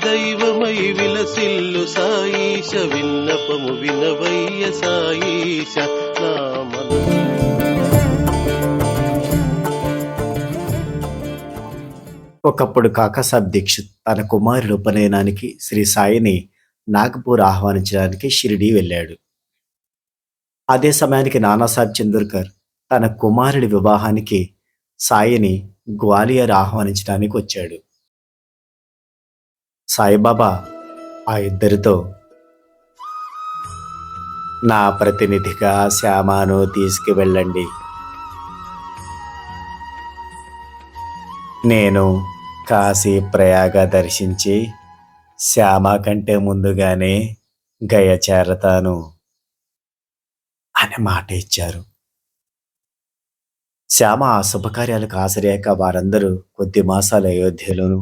దైవమై విలసిల్లు సాయిష విన్నపము వినవయ్య సాయిష ఒకప్పుడు కాకాసాబ్ దీక్షిత్ తన కుమారుడి ఉపనయనానికి శ్రీ సాయిని నాగపూర్ ఆహ్వానించడానికి షిరిడీ వెళ్ళాడు. అదే సమయానికి నానాసాహెబ్ చందోర్కర్ తన కుమారుడి వివాహానికి సాయిని గ్వాలియర్ ఆహ్వానించడానికి వచ్చాడు. సాయిబాబా ఆ ఇద్దరితో, నా ప్రతినిధిగా శ్యామాను తీసుకువెళ్ళండి, నేను కాశీ ప్రయాగ దర్శించి శ్యామ కంటే ముందుగానే గయ చేరతాను అనే మాట ఇచ్చారు. శ్యామ ఆ శుభకార్యాలకు హాజరయ్యాక వారందరూ కొద్ది మాసాలు అయోధ్యలోను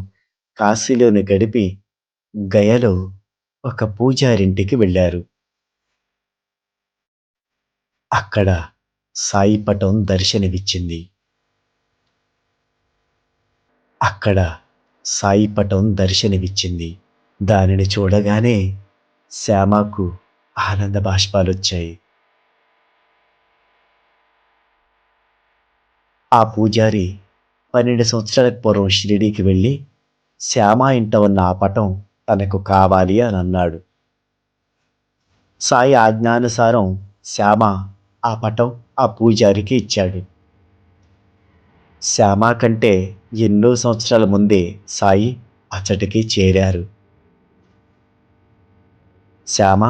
కాశీలోను గడిపి గయలో ఒక పూజారింటికి వెళ్ళారు. అక్కడ సాయి పటం దర్శనమిచ్చింది. దానిని చూడగానే శ్యామకు ఆనంద బాష్పాలొచ్చాయి. ఆ పూజారి 12 సంవత్సరాలకు పూర్వం షిరిడీకి వెళ్ళి శ్యామ ఇంట ఉన్న ఆ పటం తనకు కావాలి అని అన్నాడు. సాయి ఆజ్ఞానుసారం శ్యామ ఆ పటం ఆ పూజారికి ఇచ్చాడు. శ్యామ కంటే ఎన్నో సంవత్సరాల ముందే సాయి అచ్చటికి చేరారు. శ్యామ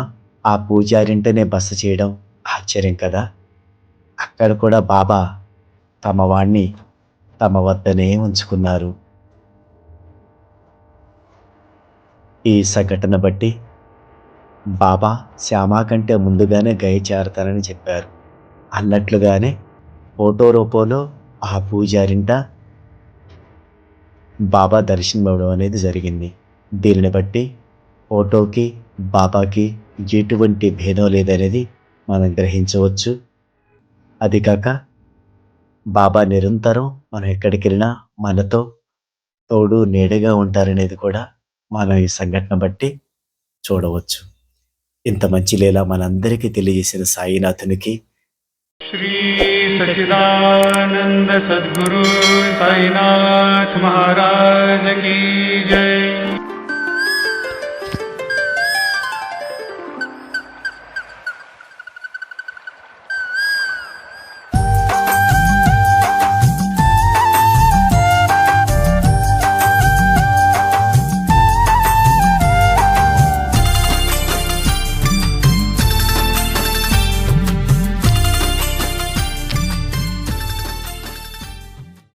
ఆ పూజారింటనే బస చేయడం ఆశ్చర్యం కదా. అక్కడ కూడా బాబా తమ వాణ్ణి తమ వద్దనే ఉంచుకున్నారు. ఈ సంఘటన బట్టి బాబా శ్యామ కంటే ముందుగానే గయ చేరతానని చెప్పారు. అన్నట్లుగానే ఫోటో రూపంలో ఆ పూజారింట బాబా దర్శనం ఇవ్వడం అనేది జరిగింది. దీనిని బట్టి ఫోటోకి బాబాకి ఎటువంటి భేదం లేదనేది మనం గ్రహించవచ్చు. అది కాక బాబా నిరంతరం మనం ఎక్కడికి వెళ్ళినా మనతో తోడు నీడగా ఉంటారనేది కూడా మనం ఈ సంఘటన బట్టి చూడవచ్చు. ఇంత మంచి లీల మనందరికీ తెలియజేసిన సాయినాథునికి श्री सच्चिदानंद सद्गुरु साईनाथ महाराज की जय।